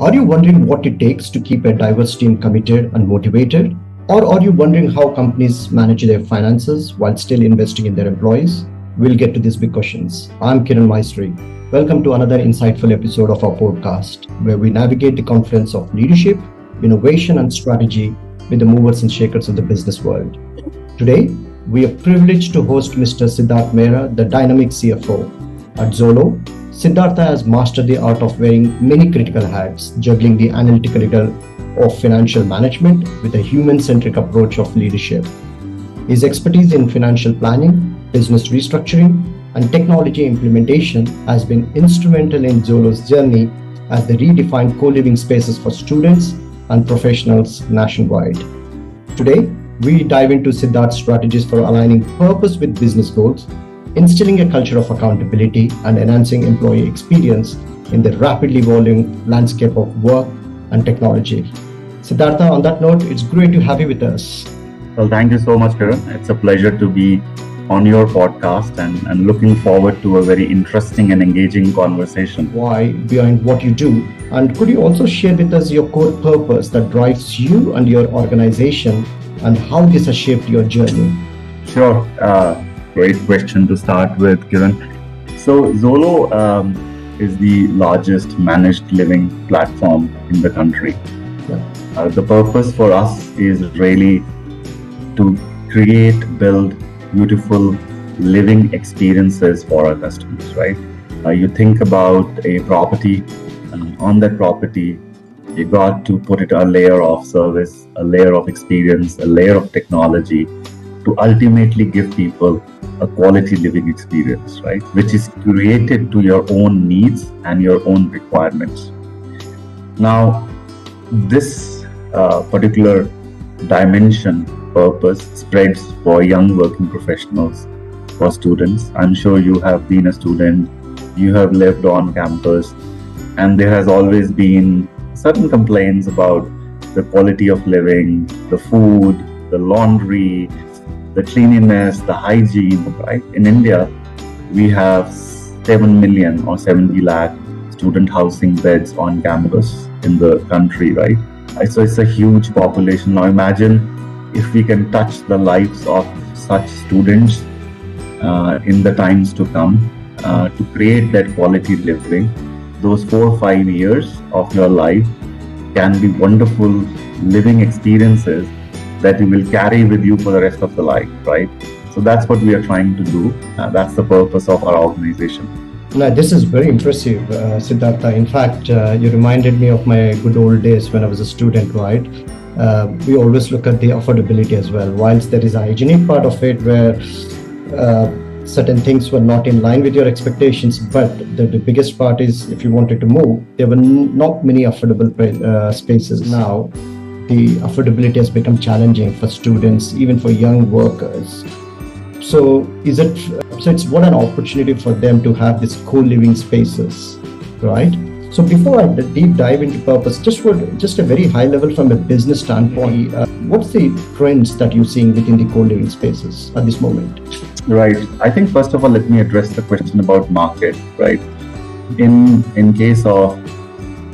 Are you wondering what it takes to keep a diverse team committed and motivated? Or are you wondering how companies manage their finances while still investing in their employees? We'll get to these big questions. I'm Kiran Maestri. Welcome to another insightful episode of our podcast, where we navigate the confluence of leadership, innovation, and strategy with the movers and shakers of the business world. Today, we are privileged to host Mr. Siddhartha Mehra, the dynamic CFO. At Zolo, Siddhartha has mastered the art of wearing many critical hats, juggling the analytical rigor of financial management with a human-centric approach of leadership. His expertise in financial planning, business restructuring, and technology implementation has been instrumental in Zolo's journey as they redefine co-living spaces for students and professionals nationwide. Today, we dive into Siddharth's strategies for aligning purpose with business goals, instilling a culture of accountability, and enhancing employee experience in the rapidly evolving landscape of work and technology. Siddhartha, on that note, it's great to have you with us. Well, thank you so much, Kiran. It's a pleasure to be on your podcast and looking forward to a very interesting and engaging conversation. Why behind what you do? And could you also share with us your core purpose that drives you and your organization and how this has shaped your journey? Sure. Great question to start with, Kiran. So Zolo is the largest managed living platform in the country. Yeah. The purpose for us is really to create, build beautiful living experiences for our customers, right? You think about a property, on that property, you got to put it a layer of service, a layer of experience, a layer of technology to ultimately give people a quality living experience, right? Which is curated to your own needs and your own requirements. Now, this particular dimension, purpose, spreads for young working professionals, for students. I'm sure you have been a student, you have lived on campus, and there has always been certain complaints about the quality of living, the food, the laundry, the cleanliness, the hygiene, right? In India, we have 7 million or 70 lakh student housing beds on campus in the country, right? So it's a huge population. Now imagine if we can touch the lives of such students in the times to come to create that quality living. Those 4 or 5 years of your life can be wonderful living experiences that you will carry with you for the rest of the life, right? So that's what we are trying to do. That's the purpose of our organization. Now, this is very impressive, Siddhartha. In fact, you reminded me of my good old days when I was a student, right? We always look at the affordability as well. Whilst there is a hygienic part of it where certain things were not in line with your expectations, but the biggest part is if you wanted to move, there were not many affordable spaces. Now, the affordability has become challenging for students, even for young workers. So it's what an opportunity for them to have these co-living spaces, right? So before I deep dive into purpose, just a very high level from a business standpoint, what's the trends that you're seeing within the co-living spaces at this moment? Right. I think first of all, let me address the question about market, right? In case of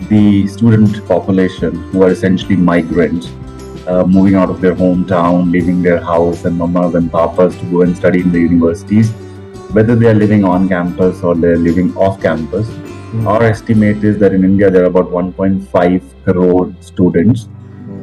the student population who are essentially migrants, moving out of their hometown, leaving their house and mamas and papas to go and study in the universities, whether they are living on campus or they're living off campus. Our estimate is that in India there are about 1.5 crore students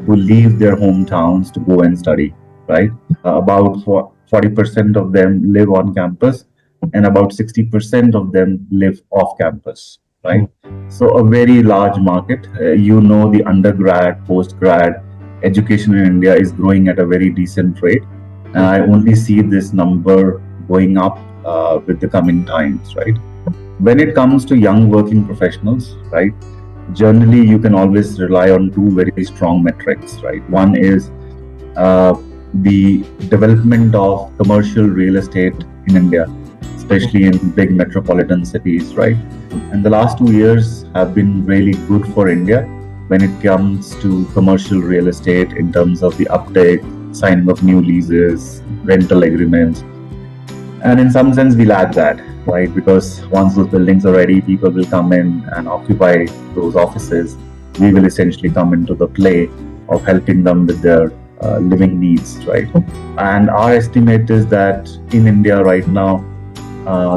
who leave their hometowns to go and study, right? About 40% of them live on campus and about 60% of them live off campus, right? So a very large market. The undergrad, postgrad education in India is growing at a very decent rate. And I only see this number going up with the coming times, right? When it comes to young working professionals, right, generally you can always rely on 2 very strong metrics, right? One is the development of commercial real estate in India, especially in big metropolitan cities, right? And the last 2 years have been really good for India when it comes to commercial real estate in terms of the uptake, signing of new leases, rental agreements. And in some sense, we lack that, right? Because once those buildings are ready, people will come in and occupy those offices. we will essentially come into the play of helping them with their living needs, right? And our estimate is that in India right now,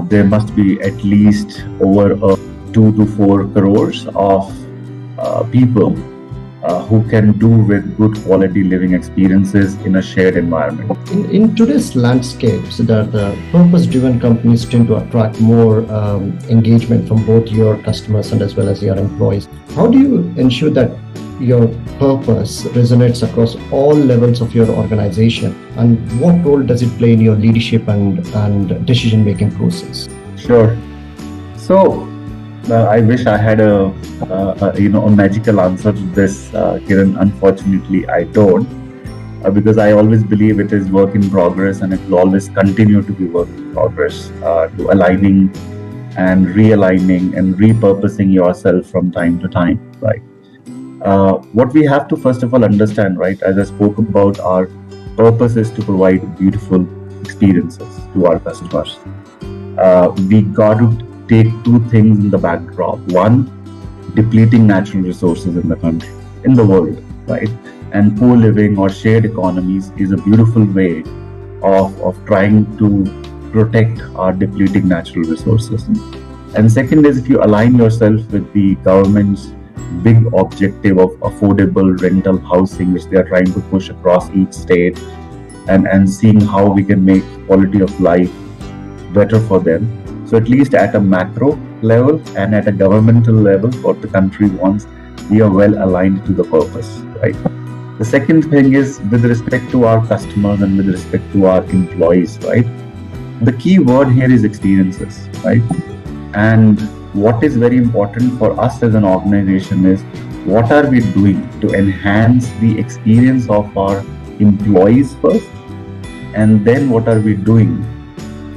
there must be at least over 2 to 4 crores of people who can do with good quality living experiences in a shared environment. In today's landscape, so that the purpose-driven companies tend to attract more engagement from both your customers and as well as your employees. How do you ensure that your purpose resonates across all levels of your organization, and what role does it play in your leadership and decision-making process? Sure. So I wish I had a magical answer to this, Kiran. Unfortunately, I don't, because I always believe it is work in progress, and it will always continue to be work in progress, to aligning and realigning and repurposing yourself from time to time, right? What we have to first of all understand, right, as I spoke about, our purpose is to provide beautiful experiences to our customers. We got to take two things in the backdrop. One, depleting natural resources in the country, in the world, right? And co-living or shared economies is a beautiful way of trying to protect our depleting natural resources. And second is, if you align yourself with the government's big objective of affordable rental housing, which they are trying to push across each state, and seeing how we can make quality of life better for them. So at least at a macro level and at a governmental level, what the country wants, we are well aligned to the purpose, right? The second thing is with respect to our customers and with respect to our employees, right? The key word here is experiences, right? And what is very important for us as an organization is, what are we doing to enhance the experience of our employees first, and then what are we doing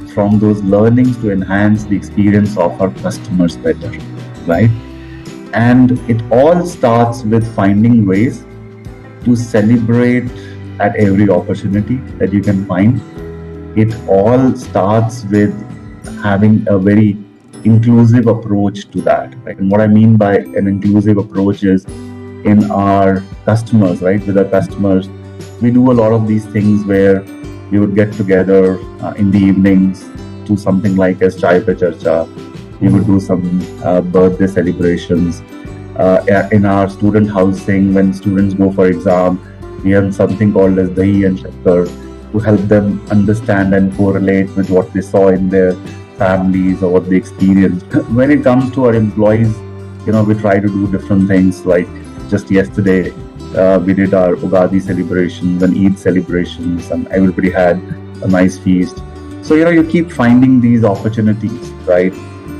from those learnings to enhance the experience of our customers better, right? And it all starts with finding ways to celebrate at every opportunity that you can find. It all starts with having a very inclusive approach to that, right? And what I mean by an inclusive approach is, in our customers, right, with our customers, we do a lot of these things where we would get together in the evenings, do something like as Chai Pe Charcha. We would do some birthday celebrations. In our student housing, when students go for exam, we have something called as Dahi and Shakkar to help them understand and correlate with what they saw in their families or what they experienced. When it comes to our employees, we try to do different things. Like just yesterday, we did our Ugadi celebrations and Eid celebrations, and everybody had a nice feast. So, you keep finding these opportunities, right?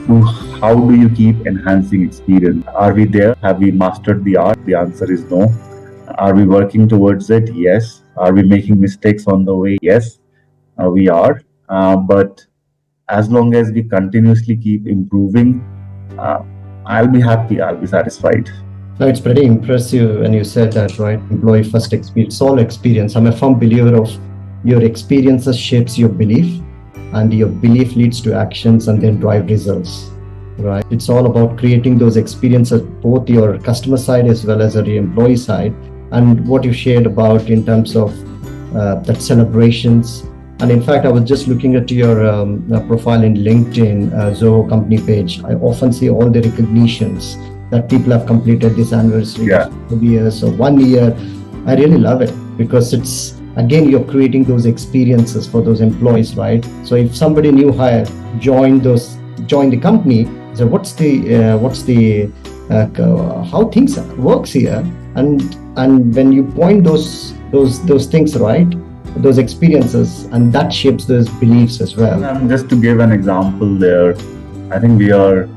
To how do you keep enhancing experience? Are we there? Have we mastered the art? The answer is no. Are we working towards it? Yes. Are we making mistakes on the way? Yes, we are. But as long as we continuously keep improving, I'll be happy, I'll be satisfied. No, it's pretty impressive when you said that, right? Employee first experience, it's all experience. I'm a firm believer of your experiences shapes your belief, and your belief leads to actions and then drive results, right? It's all about creating those experiences, both your customer side as well as your employee side. And what you shared about in terms of that celebrations. And in fact, I was just looking at your profile in LinkedIn, Zolo company page. I often see all the recognitions that people have completed this anniversary of 2 years or 1 year. I really love it, because it's, again, you're creating those experiences for those employees, right? So if somebody new hire join the company, so what's the how things works here, and when you point those things, right, those experiences, and that shapes those beliefs as well. Just to give an example there, I think we are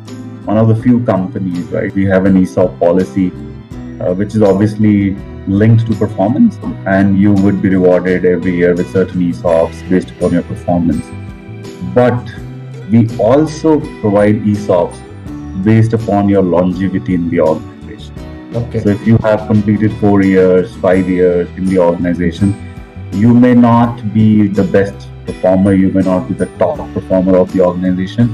one of the few companies, right? We have an ESOP policy, which is obviously linked to performance, and you would be rewarded every year with certain ESOPs based upon your performance. But we also provide ESOPs based upon your longevity in the organization. Okay. So if you have completed 4 years, 5 years in the organization, you may not be the best performer, you may not be the top performer of the organization,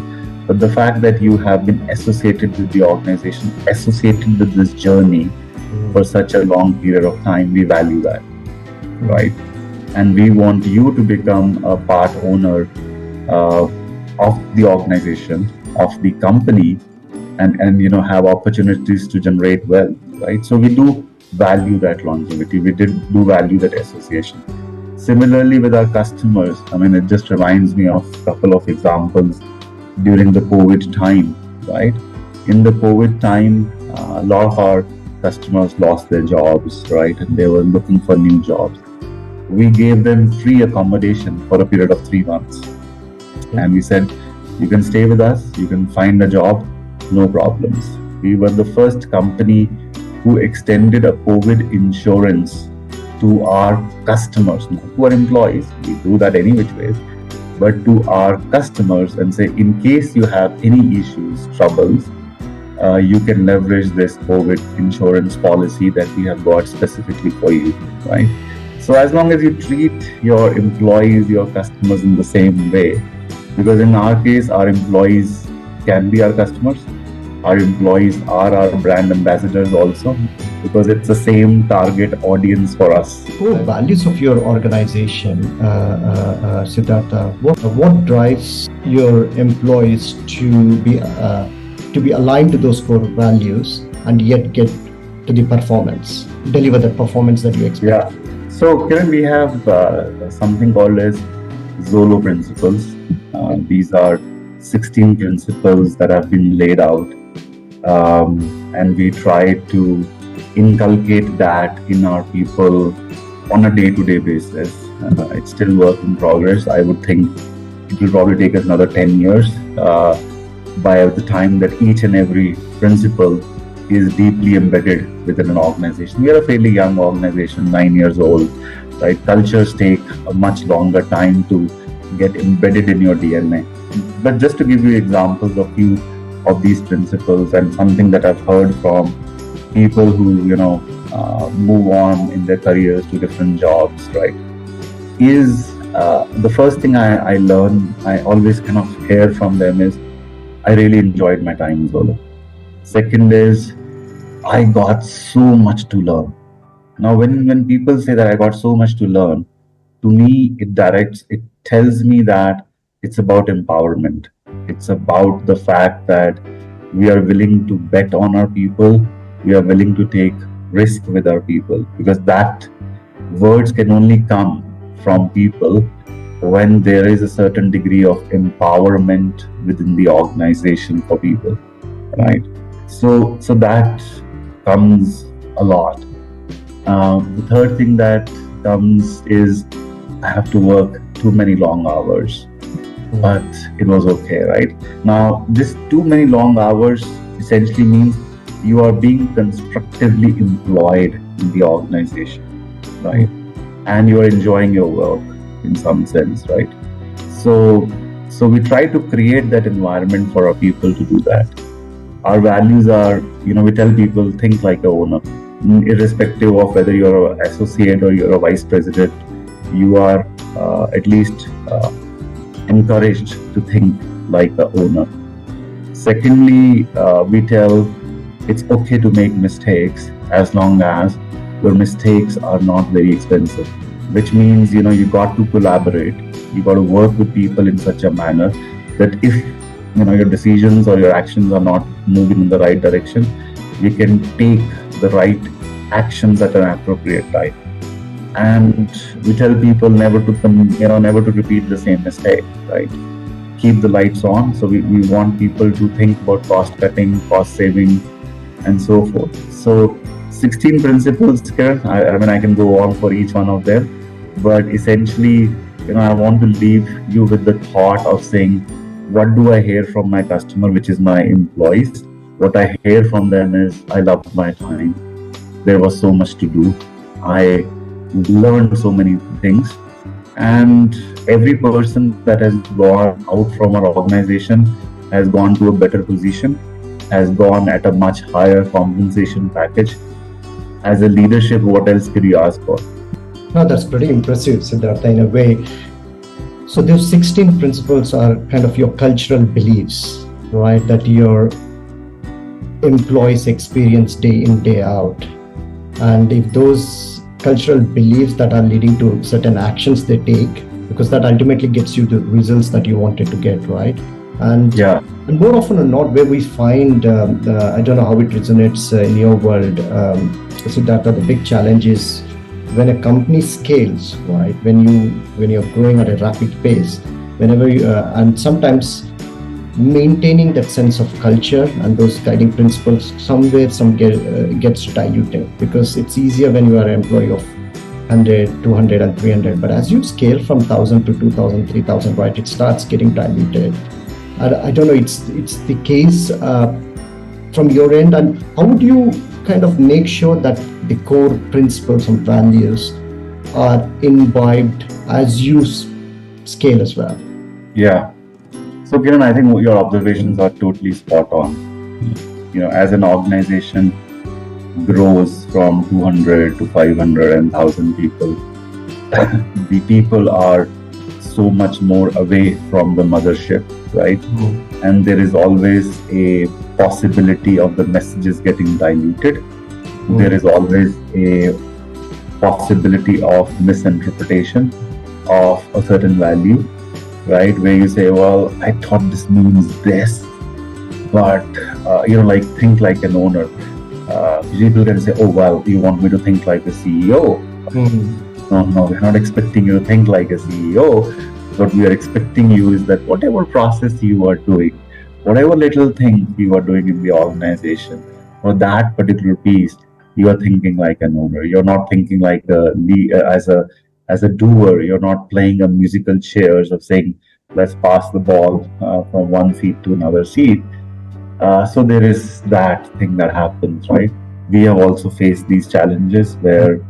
but the fact that you have been associated with the organization, associated with this journey, for such a long period of time. We value that, right? And we want you to become a part owner of the organization, of the company, and have opportunities to generate wealth, right? So we do value that longevity. We do value that association. Similarly, with our customers, it just reminds me of a couple of examples during the COVID time, right? In the COVID time, a lot of our customers lost their jobs, right? And they were looking for new jobs. We gave them free accommodation for a period of 3 months. And we said, you can stay with us, you can find a job, no problems. We were the first company who extended a COVID insurance to our customers, not to our employees. We do that any which ways, but to our customers, and say, in case you have any issues, troubles, you can leverage this COVID insurance policy that we have got specifically for you, right? So as long as you treat your employees, your customers in the same way, because in our case, our employees can be our customers. Our employees are our brand ambassadors also, because it's the same target audience for us. Core values of your organization, Siddhartha. What drives your employees to be aligned to those core values and yet get to the performance, deliver the performance that you expect? Yeah. So, Kiran, we have something called as Zolo principles. These are 16 principles that have been laid out, and we try to inculcate that in our people on a day-to-day basis. It's still work in progress. I would think it will probably take us another 10 years by the time that each and every principle is deeply embedded within an organization. We are a fairly young organization, 9 years old, right? Cultures take a much longer time to get embedded in your DNA. But just to give you examples of few of these principles, and something that I've heard from people who move on in their careers to different jobs, right, is the first thing I learn, I always kind of hear from them is, I really enjoyed my time in Zolo. Second is, I got so much to learn. Now, when people say that I got so much to learn, to me, it tells me that it's about empowerment. It's about the fact that we are willing to bet on our people. We are willing to take risk with our people, because that words can only come from people when there is a certain degree of empowerment within the organization for people, right? So that comes a lot. The third thing that comes is, I have to work too many long hours, but it was okay, right? Now, this too many long hours essentially means you are being constructively employed in the organization, right? And you are enjoying your work in some sense, right? So we try to create that environment for our people to do that. Our values are, we tell people, think like a owner. Irrespective of whether you're an associate or you're a vice president, you are at least encouraged to think like the owner. Secondly, we tell it's okay to make mistakes as long as your mistakes are not very expensive, which means, you got to collaborate. You got to work with people in such a manner that if, your decisions or your actions are not moving in the right direction, you can take the right actions at an appropriate time. And we tell people never to repeat the same mistake, right? Keep the lights on. So we want people to think about cost cutting, cost saving, and so forth. So 16 principles, Kiran. I can go on for each one of them, but essentially, I want to leave you with the thought of saying, what do I hear from my customer, which is my employees? What I hear from them is, I loved my time. There was so much to do. I learned so many things. And every person that has gone out from our organization has gone to a better position, has gone at a much higher compensation package. As a leadership, what else could you ask for? No, that's pretty impressive, Siddhartha, in a way. So those 16 principles are kind of your cultural beliefs, right? That your employees experience day in, day out. and if those cultural beliefs that are leading to certain actions they take, because that ultimately gets you the results that you wanted to get, right? And Yeah. and more often than not, where we find, I don't know how it resonates in your world, Siddhartha, the big challenge is when a company scales, right? When you're growing at a rapid pace, whenever you, and sometimes maintaining that sense of culture and those guiding principles somewhere gets diluted, because it's easier when you are an employee of 100, 200, and 300. But as you scale from 1,000 to 2,000, 3,000, right, it starts getting diluted. I don't know, it's the case from your end. And how would you kind of make sure that the core principles and values are imbibed as you scale as well? Yeah. So, Kiran, I think your observations are totally spot on. As an organization grows from 200 to 500 and 1,000 people, the people are so much more away from the mothership, right? And there is always a possibility of the messages getting diluted. There is always a possibility of misinterpretation of a certain value, right? Where you say, well, I thought this means this, but, like think like an owner. People can say, oh, well, you want me to think like a CEO? No, we're not expecting you to think like a CEO. What we are expecting you is that whatever process you are doing, whatever little thing you are doing in the organization, for that particular piece, you are thinking like an owner. You're not thinking like as a doer. You're not playing a musical chairs of saying, let's pass the ball from one seat to another seat. So there is that thing that happens, right? We have also faced these challenges where,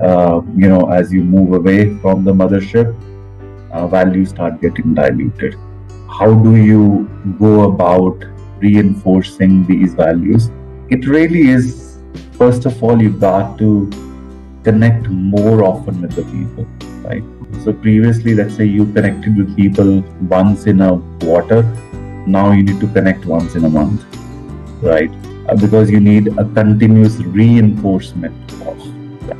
as you move away from the mothership, values start getting diluted. How do you go about reinforcing these values? It really is, first of all, you've got to connect more often with the people, right? So previously, let's say you connected with people once in a quarter. Now you need to connect once in a month, right? Because you need a continuous reinforcement of that.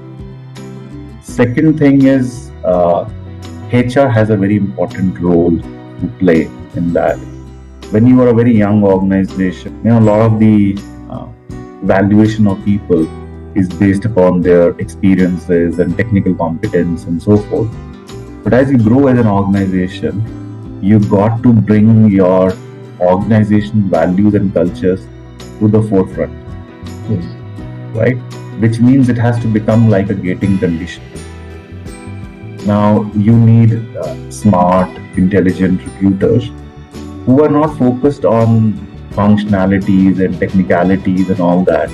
Second thing is, HR has a very important role to play in that. When you are a very young organization, a lot of the valuation of people is based upon their experiences and technical competence and so forth. But as you grow as an organization, you've got to bring your organization values and cultures to the forefront. Yes. Right? Which means it has to become like a gating condition. Now, you need smart, intelligent recruiters who are not focused on functionalities and technicalities and all that,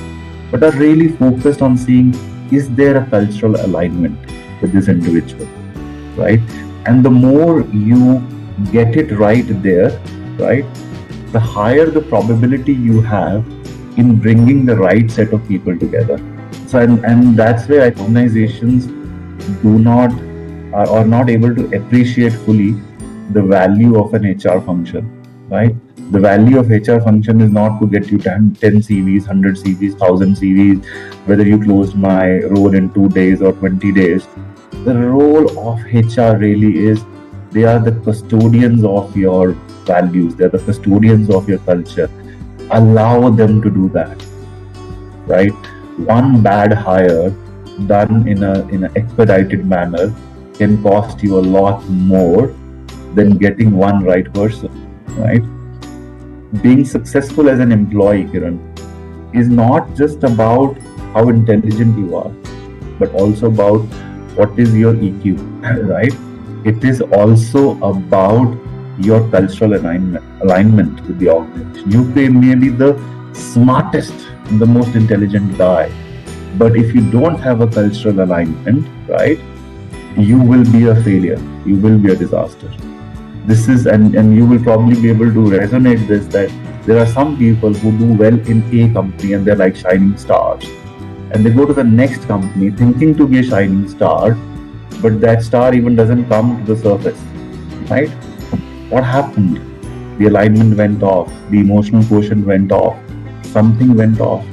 but are really focused on seeing, is there a cultural alignment with this individual, right? And the more you get it right there, right, the higher the probability you have in bringing the right set of people together. So, and that's where organizations are not able to appreciate fully the value of an HR function, right? The value of HR function is not to get you 10 CVs, 100 CVs, 1,000 CVs, whether you closed my role in 2 days or 20 days. The role of HR really is, they are the custodians of your values. They're the custodians of your culture. Allow them to do that, right? One bad hire done in an expedited manner can cost you a lot more than getting one right person, right? Being successful as an employee, Kiran, is not just about how intelligent you are, but also about what is your EQ, right? It is also about your cultural alignment with the organization. You may be the smartest, the most intelligent guy, but if you don't have a cultural alignment, right, you will be a failure. You will be a disaster. This is, and you will probably be able to resonate this, that there are some people who do well in a company and they're like shining stars, and they go to the next company thinking to be a shining star, but that star even doesn't come to the surface, right? What happened? The alignment went off, the emotional quotient went off, something went off,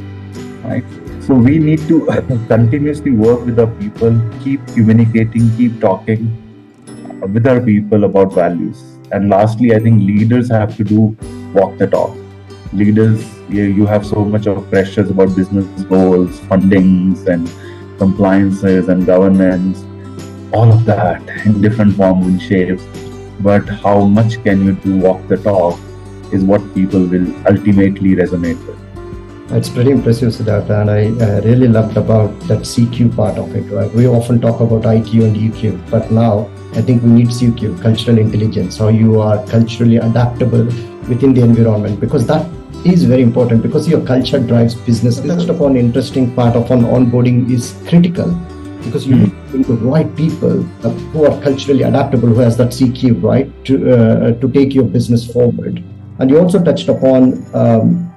right? So we need to continuously work with our people, keep communicating, keep talking with our people about values. And lastly, I think leaders have to do walk the talk. Leaders, you have so much of pressures about business goals, fundings, and compliances and governance, all of that in different forms and shapes. But how much can you do walk the talk is what people will ultimately resonate with. It's pretty impressive, Siddhartha, and I really loved about that CQ part of it, right? We often talk about IQ and EQ, but now I think we need CQ, cultural intelligence, how you are culturally adaptable within the environment, because that is very important, because your culture drives business. Touched upon interesting part of an onboarding is critical, because you need to bring the right people who are culturally adaptable, who has that CQ, right, to take your business forward. And you also touched upon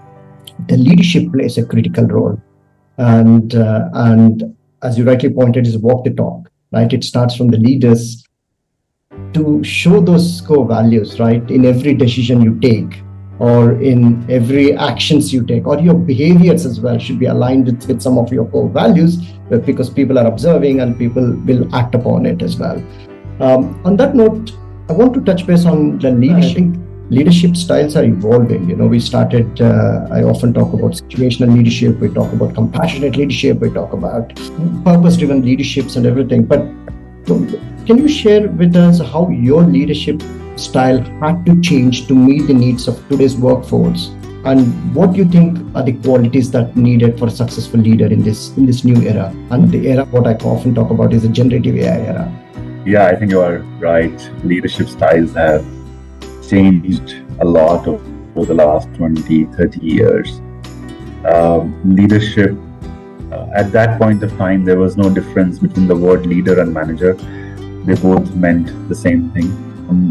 the leadership plays a critical role, and as you rightly pointed, is walk the talk, right? It starts from the leaders to show those core values, right, in every decision you take, or in every actions you take, or your behaviors as well should be aligned with some of your core values, because people are observing and people will act upon it as well. On that note, I want to touch base on the leadership. Leadership styles are evolving. We started, I often talk about situational leadership, we talk about compassionate leadership, we talk about purpose-driven leaderships and everything. But can you share with us how your leadership style had to change to meet the needs of today's workforce, and what you think are the qualities that needed for a successful leader in this new era? And the era, what I often talk about, is the generative AI era. Yeah, I think you are right. Leadership styles have changed a lot over the last 20, 30 years. Leadership, at that point of time, there was no difference between the word leader and manager. They both meant the same thing.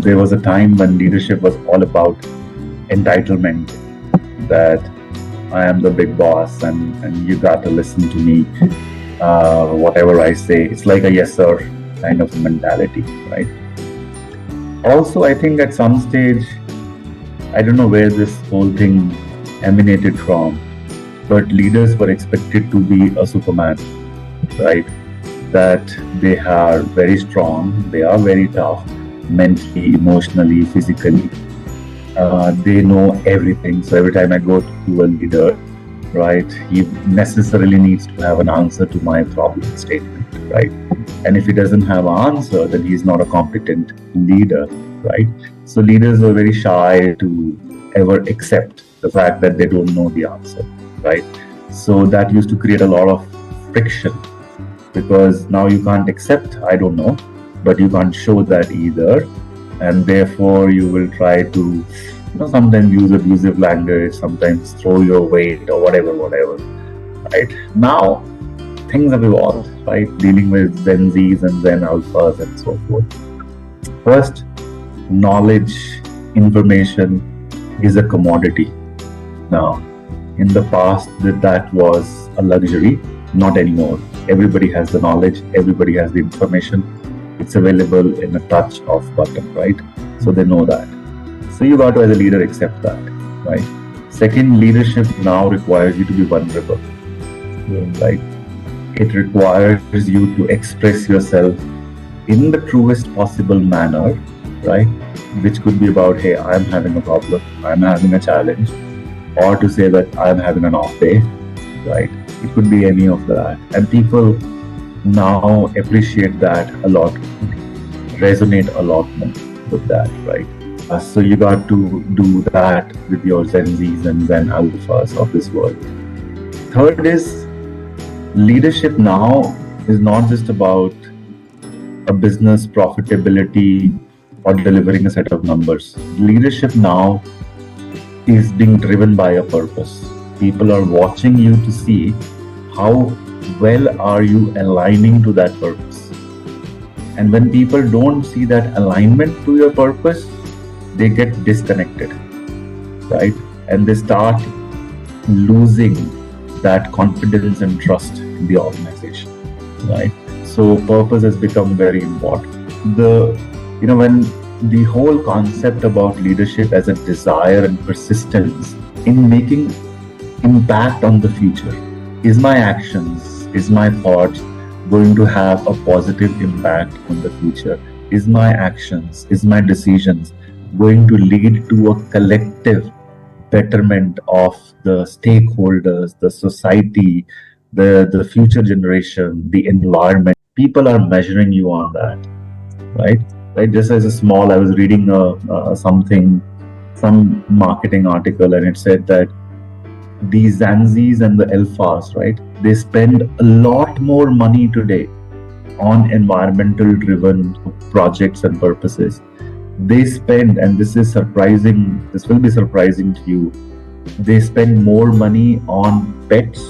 There was a time when leadership was all about entitlement, that I am the big boss and you got to listen to me, whatever I say. It's like a yes sir kind of mentality, right? Also, I think at some stage, I don't know where this whole thing emanated from, but leaders were expected to be a Superman, right? That they are very strong, they are very tough, mentally, emotionally, physically. They know everything. So every time I go to a leader, right, he necessarily needs to have an answer to my problem statement, right? And if he doesn't have an answer, then he's not a competent leader, right? So leaders are very shy to ever accept the fact that they don't know the answer, right? So that used to create a lot of friction, because now you can't accept, I don't know, but you can't show that either. And therefore you will try to, sometimes use abusive language, sometimes throw your weight or whatever, right? Now, things have evolved, right? Dealing with Gen Zs and Gen Alphas and so forth. First, knowledge, information is a commodity. Now, in the past, that was a luxury, not anymore. Everybody has the knowledge, everybody has the information. It's available in a touch of button, right? So they know that. So you got to, as a leader, accept that, right? Second, leadership now requires you to be vulnerable, right? It requires you to express yourself in the truest possible manner, right? Which could be about, hey, I'm having a problem, I'm having a challenge, or to say that I'm having an off day, right? It could be any of that. And people now appreciate that a lot, resonate a lot more with that, right? So you got to do that with your Gen Zs and Gen Alphas of this world. Third is, leadership now is not just about a business profitability or delivering a set of numbers. Leadership now is being driven by a purpose. People are watching you to see how well are you aligning to that purpose. And when people don't see that alignment to your purpose, they get disconnected, right? And they start losing that confidence and trust in the organization, right? So purpose has become very important. When the whole concept about leadership as a desire and persistence in making impact on the future, is my actions, is my thoughts going to have a positive impact on the future? Is my actions, is my decisions going to lead to a collective betterment of the stakeholders, the society, the future generation, the environment? People are measuring you on that, right? Right. Just as a small, I was reading some marketing article, and it said that the Zanzis and the Alphas, right? They spend a lot more money today on environmental driven projects and purposes. They spend, and this is surprising, this will be surprising to you, they spend more money on pets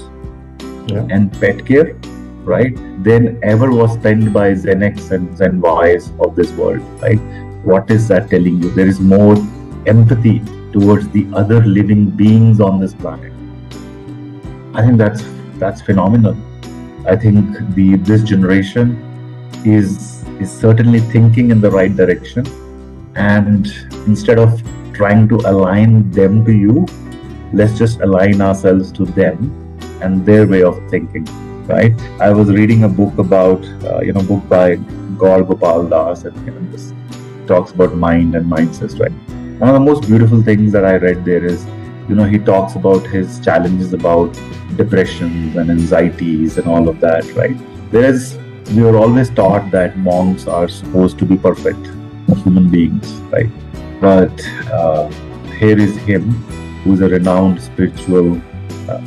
and pet care, right, than ever was spent by Gen X and Gen Ys of this world, right? What is that telling you? There is more empathy towards the other living beings on this planet. I think that's phenomenal. I think this generation is certainly thinking in the right direction, and instead of trying to align them to you, let's just align ourselves to them and their way of thinking, right? I was reading a book about book by Gaur Gopal Das, and this talks about mind and mindsets, right? One of the most beautiful things that I read there is, he talks about his challenges about depressions and anxieties and all of that, right? Whereas we were always taught that monks are supposed to be perfect human beings, right? But here is him, who's a renowned spiritual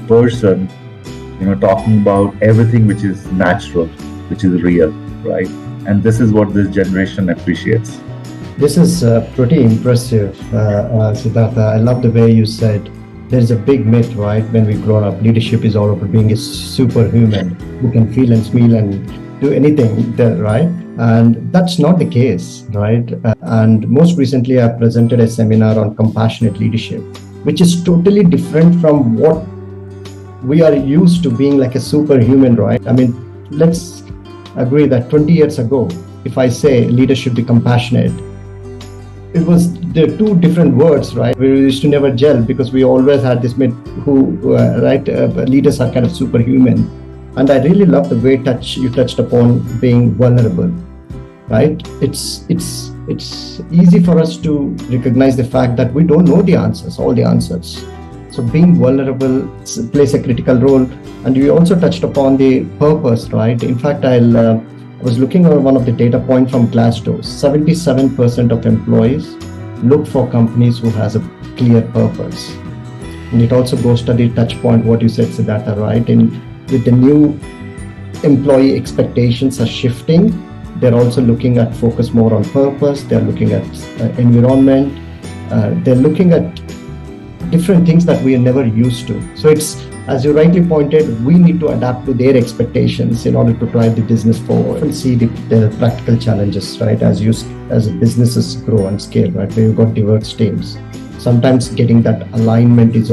person, talking about everything which is natural, which is real, right? And this is what this generation appreciates. This is pretty impressive, Siddhartha. I love the way you said there's a big myth, right? When we grow up, leadership is all about being a superhuman who can feel and smell and do anything, right? And that's not the case, right? And most recently, I presented a seminar on compassionate leadership, which is totally different from what we are used to being like a superhuman, right? I mean, let's agree that 20 years ago, if I say leadership be compassionate, it was the two different words, right? We used to never gel because we always had this myth leaders are kind of superhuman. And I really love the way you touched upon being vulnerable, right? It's easy for us to recognize the fact that we don't know all the answers. So being vulnerable plays a critical role. And you also touched upon the purpose, right? In fact, I was looking at one of the data points from Glassdoor. 77% of employees look for companies who has a clear purpose. And it also goes to the touch point, what you said, Siddhartha, right? With the new employee expectations are shifting, they're also looking at focus more on purpose. They're looking at environment. They're looking at different things that we are never used to. So it's, as you rightly pointed, we need to adapt to their expectations in order to drive the business forward and see the practical challenges, right? As businesses grow and scale, right? Where you've got diverse teams. Sometimes getting that alignment is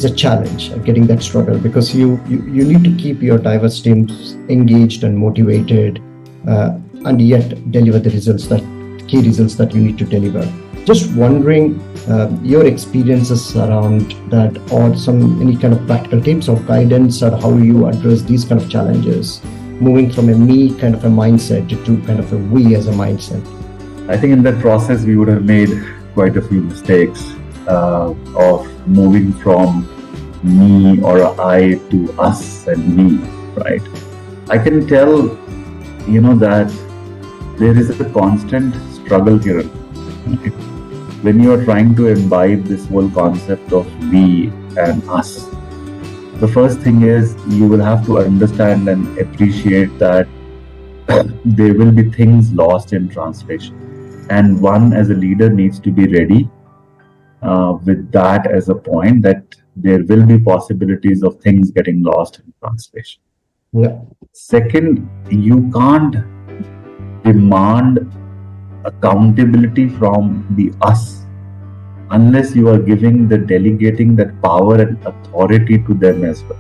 a challenge, getting that struggle, because you need to keep your diverse teams engaged and motivated, and yet deliver the key results that you need to deliver. Just wondering your experiences around that, or any kind of practical tips or guidance on how you address these kind of challenges, moving from a me kind of a mindset to kind of a we as a mindset. I think in that process we would have made quite a few mistakes of moving from me or I to us and me, right? I can tell, that there is a constant struggle here. Right? When you are trying to imbibe this whole concept of we and us, the first thing is you will have to understand and appreciate that there will be things lost in translation. And one as a leader needs to be ready with that as a point, that there will be possibilities of things getting lost in translation. Yeah. Second, you can't demand accountability from the us unless you are delegating that power and authority to them as well.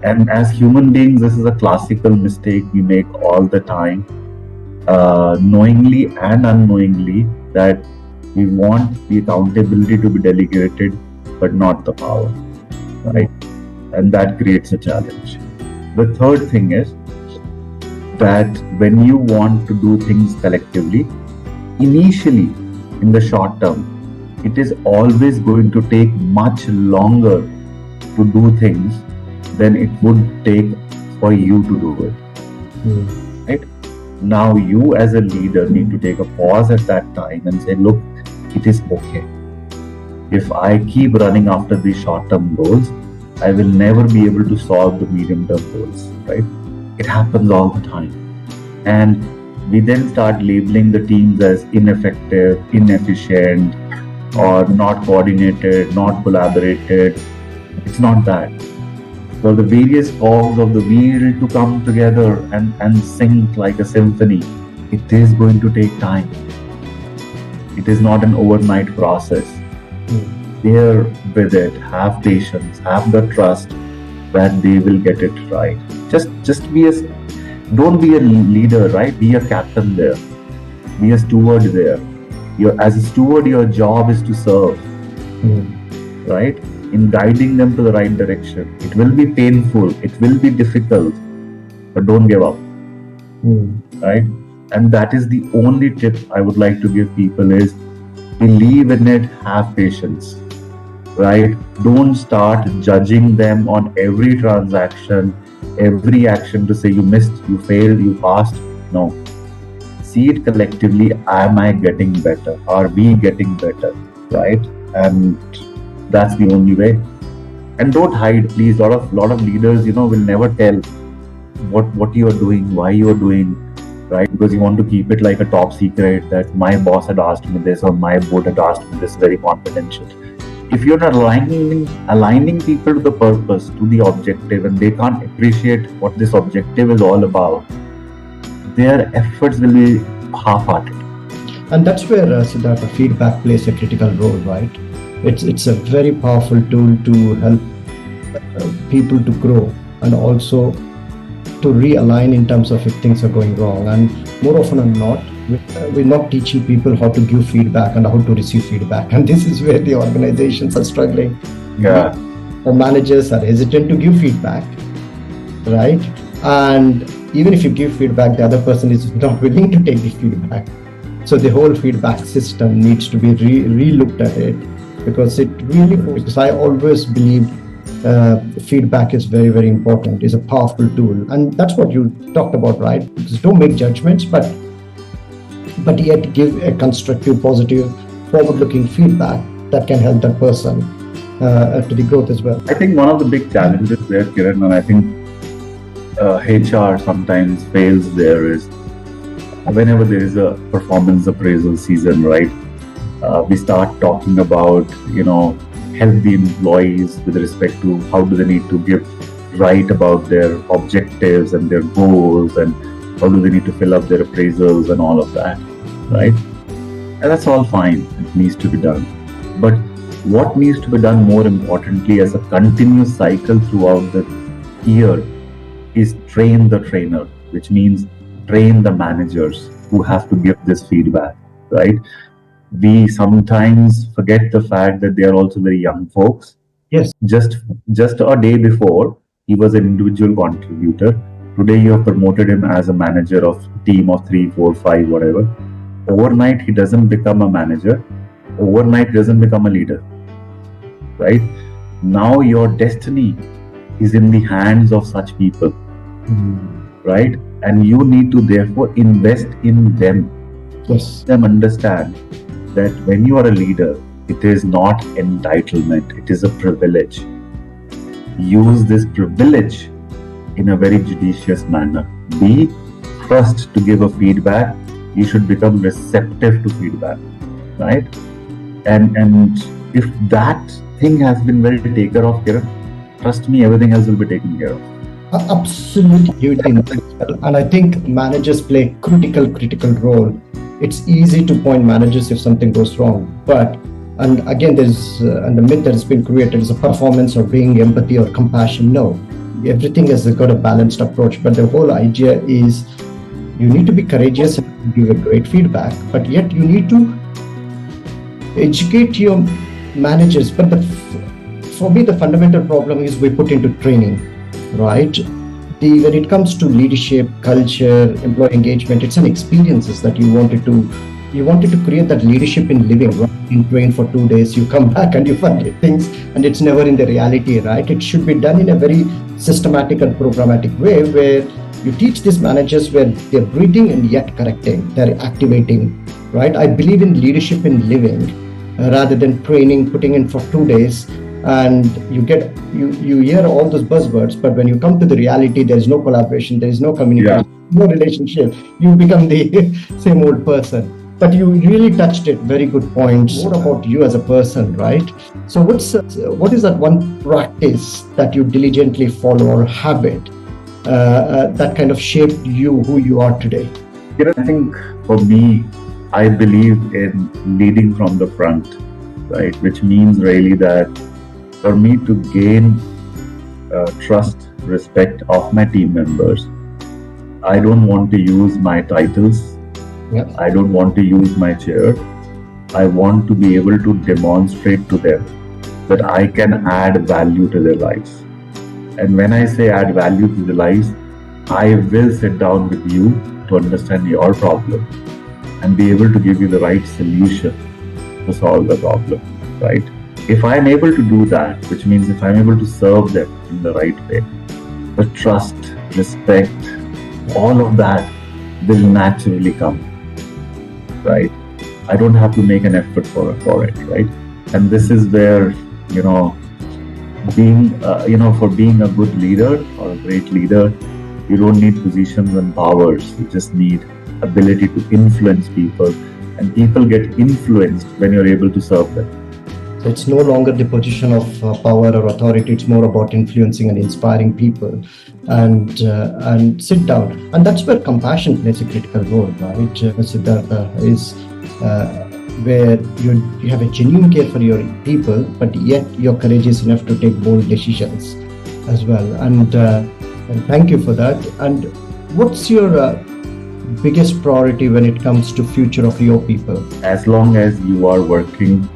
And as human beings, this is a classical mistake we make all the time, knowingly and unknowingly, that we want the accountability to be delegated but not the power, right? and that creates a challenge. The third thing is that when you want to do things collectively, initially in the short term, it is always going to take much longer to do things than it would take for you to do it. Right? Now you as a leader need to take a pause at that time and say, look, it is okay. If I keep running after these short-term goals, I will never be able to solve the medium-term goals, right? It happens all the time. And we then start labeling the teams as ineffective, inefficient, or not coordinated, not collaborated. It's not that. For the various cogs of the wheel to come together and sync like a symphony, it is going to take time. It is not an overnight process. Bear with it, have patience, have the trust that they will get it right. Don't be a leader, right? Be a captain there. Be a steward there. As a steward, your job is to serve, right? In guiding them to the right direction. It will be painful, it will be difficult, but don't give up, right? And that is the only tip I would like to give people is believe in it, have patience, right? Don't start judging them on every transaction, every action to say you missed, you failed, you passed. No. See it collectively. Am I getting better? Are we getting better? Right? And that's the only way. And don't hide, please. Lot of leaders, will never tell what you are doing, why you are doing, right? Because you want to keep it like a top secret that my boss had asked me this or my board had asked me this, very confidential. If you're not aligning people to the purpose, to the objective, and they can't appreciate what this objective is all about, their efforts will be half-hearted. And that's where Siddhartha, feedback plays a critical role, right? It's a very powerful tool to help people to grow and also to realign in terms of if things are going wrong. And more often than not, we're not teaching people how to give feedback and how to receive feedback. And this is where the organizations are struggling. Yeah. Or managers are hesitant to give feedback, right? And even if you give feedback, the other person is not willing to take the feedback. So the whole feedback system needs to be re-looked at it, because it really focuses. I always believe feedback is very, very important, is a powerful tool. And that's what you talked about, right? Because don't make judgments, but yet give a constructive, positive, forward-looking feedback that can help that person to the growth as well. I think one of the big challenges there, Kiran, and I think HR sometimes fails there, is whenever there is a performance appraisal season, right? We start talking about, help the employees with respect to how do they need to give right about their objectives and their goals, and how do they need to fill up their appraisals and all of that, right? And that's all fine. It needs to be done. But what needs to be done more importantly as a continuous cycle throughout the year is train the trainer, which means train the managers who have to give this feedback, right? We sometimes forget the fact that they are also very young folks. Yes. Just a day before, he was an individual contributor. Today, you have promoted him as a manager of a team of 3, 4, 5, whatever. Overnight, he doesn't become a manager. Overnight, he doesn't become a leader, right? Now, your destiny is in the hands of such people, right? And you need to therefore invest in them. Yes. Them understand that when you are a leader, it is not entitlement, it is a privilege. Use this privilege in a very judicious manner. Be first to give a feedback. You should become receptive to feedback, right? And if that thing has been well taken care of, Kiran, trust me, everything else will be taken care of. Absolutely. And I think managers play a critical role. It's easy to point managers if something goes wrong, and again, there's and the myth that has been created is a performance or being empathy or compassion. No, everything has got a balanced approach, but the whole idea is you need to be courageous and give a great feedback, but yet you need to educate your managers. But the for me, the fundamental problem is we put into training, right? When it comes to leadership, culture, employee engagement, it's an experiences that you wanted to create that leadership in living, right? You train for 2 days, you come back and you forget things, and it's never in the reality, right? It should be done in a very systematic and programmatic way where you teach these managers where they're breathing and yet correcting, they're activating, right? I believe in leadership in living rather than training, putting in for 2 days, and you hear all those buzzwords, but when you come to the reality, there is no collaboration, there is no communication, no relationship. You become the same old person. But you really touched it. Very good points. More about you as a person, right? So, what is that one practice that you diligently follow or habit that kind of shaped you, who you are today? I think for me, I believe in leading from the front, right? Which means really that for me to gain trust, respect of my team members, I don't want to use my titles. Yep. I don't want to use my chair. I want to be able to demonstrate to them that I can add value to their lives. And when I say add value to their lives, I will sit down with you to understand your problem and be able to give you the right solution to solve the problem, right? If I'm able to do that, which means if I'm able to serve them in the right way, the trust, respect, all of that will naturally come, right? I don't have to make an effort for it, right? And this is where, for being a good leader or a great leader, you don't need positions and powers. You just need ability to influence people, and people get influenced when you're able to serve them. So it's no longer the position of power or authority. It's more about influencing and inspiring people, and sit down. And that's where compassion plays a critical role, right? Siddhartha, is where you have a genuine care for your people, but yet you're courageous enough to take bold decisions as well. And thank you for that. And what's your biggest priority when it comes to future of your people? As long as you are working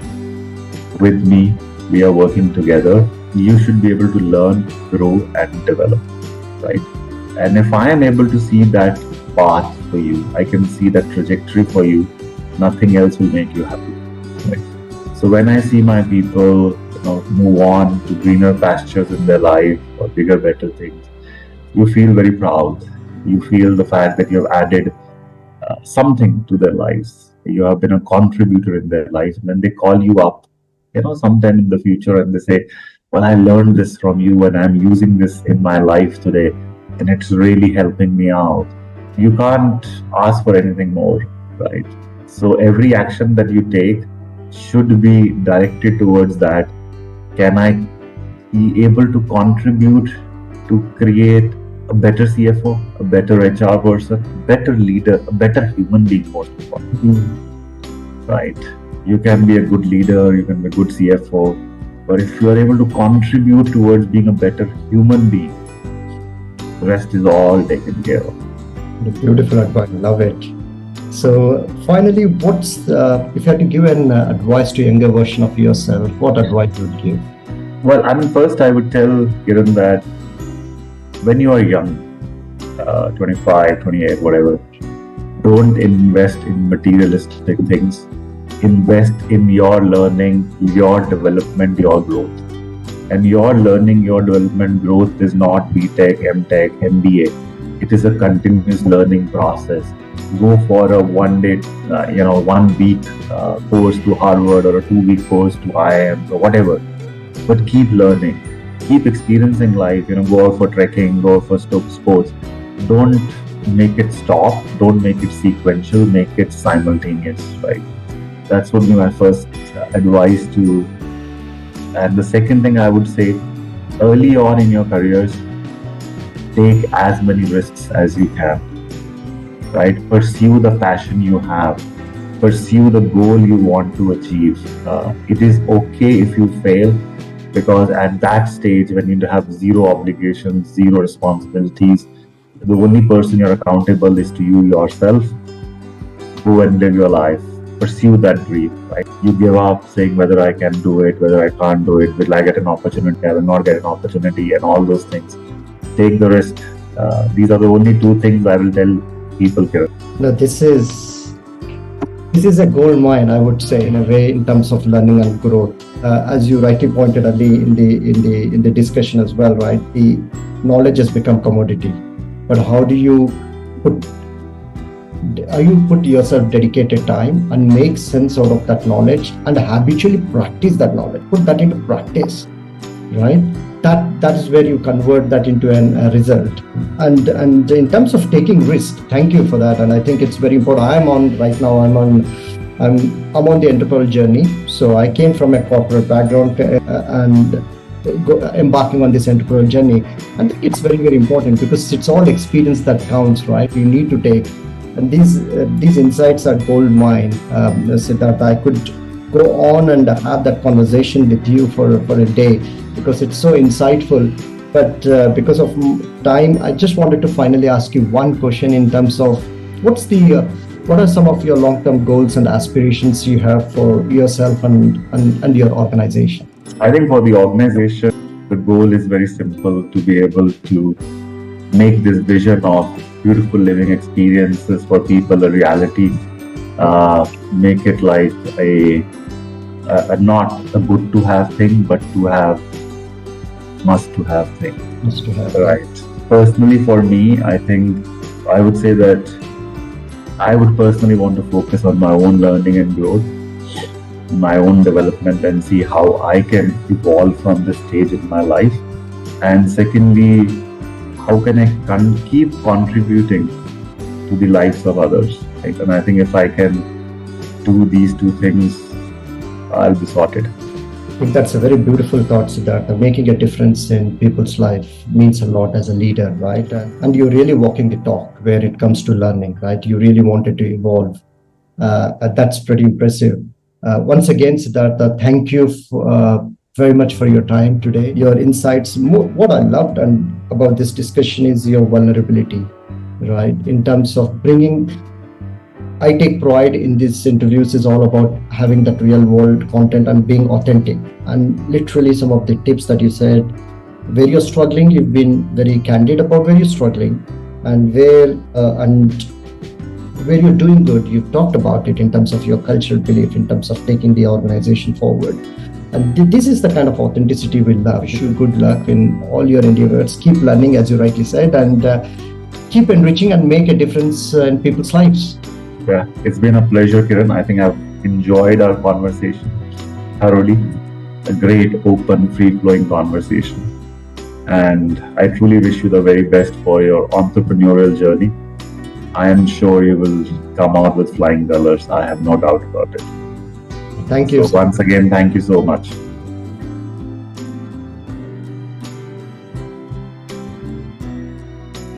with me, we are working together, you should be able to learn, grow, and develop, right? And if I am able to see that path for you, I can see that trajectory for you, nothing else will make you happy, right? So when I see my people move on to greener pastures in their life or bigger, better things, you feel very proud. You feel the fact that you have added something to their lives. You have been a contributor in their lives. And then they call you up, sometime in the future, and they say, well, I learned this from you and I'm using this in my life today, and it's really helping me out. You can't ask for anything more, right? So every action that you take should be directed towards that. Can I be able to contribute to create a better CFO, a better HR person, better leader, a better human being, most importantly, right? You can be a good leader, you can be a good CFO, but if you are able to contribute towards being a better human being, the rest is all taken care of. Beautiful advice, love it. So finally, if you had to give an advice to younger version of yourself, what advice would you give? Well, first I would tell Kiran that when you are young, 25, 28, whatever, don't invest in materialistic things. Invest in your learning, your development, your growth. And your learning, your development, growth is not BTech, MTech, MBA. It is a continuous learning process. Go for a 1 day, 1 week course to Harvard or a 2 week course to IIM or whatever. But keep learning, keep experiencing life. Go out for trekking, go out for sports. Don't make it stop. Don't make it sequential. Make it simultaneous, right? That's would be my first advice to. And the second thing I would say, early on in your careers, take as many risks as you can, right? Pursue the passion you have. Pursue the goal you want to achieve. It is okay if you fail, because at that stage, when you have zero obligations, zero responsibilities, the only person you're accountable is to you yourself. Go and live your life. pursue that dream, right? You give up saying whether I can do it, whether I can't do it, will I get an opportunity, I will not get an opportunity, and all those things. Take the risk. These are the only two things I will tell people here. No, this is a gold mine, I would say, in a way, in terms of learning and growth. As you rightly pointed early in the discussion as well, right? The knowledge has become commodity, but how do you put yourself dedicated time and make sense out of that knowledge and habitually practice that knowledge, put that into practice, right? That is where you convert that into a result. And in terms of taking risk, thank you for that. And I think it's very important. I'm on the entrepreneurial journey. So I came from a corporate background and embarking on this entrepreneurial journey. I think it's very, very important because it's all experience that counts, right? You need to take. And these insights are gold mine. Siddhartha, I could go on and have that conversation with you for a day because it's so insightful. But because of time, I just wanted to finally ask you one question in terms of what are some of your long-term goals and aspirations you have for yourself and your organization? I think for the organization, the goal is very simple: to be able to make this vision of beautiful living experiences for people a reality. Make it like a not a good to have thing, but to have must to have thing. Must to have. Right. Personally, for me, I think I would say that I would personally want to focus on my own learning and growth, my own development, and see how I can evolve from this stage in my life. And secondly, how can I keep contributing to the lives of others? Right? And I think if I can do these two things, I'll be sorted. I think that's a very beautiful thought, Siddhartha. Making a difference in people's life means a lot as a leader, right? And you're really walking the talk where it comes to learning, right? You really wanted to evolve. That's pretty impressive. Once again, Siddhartha, thank you very much for your time today. Your insights. What I loved about this discussion is your vulnerability, right? In terms of bringing. I take pride in these interviews is all about having that real world content and being authentic. And literally some of the tips that you said, where you're struggling, you've been very candid about where you're struggling, and where you're doing good, you've talked about it in terms of your cultural belief, in terms of taking the organization forward. And this is the kind of authenticity we love. Wish you good luck in all your endeavors. Keep learning, as you rightly said, and keep enriching and make a difference in people's lives. Yeah, it's been a pleasure, Kiran. I think I've enjoyed our conversation thoroughly. A great, open, free-flowing conversation. And I truly wish you the very best for your entrepreneurial journey. I am sure you will come out with flying colors. I have no doubt about it. Thank you. So once again, thank you so much.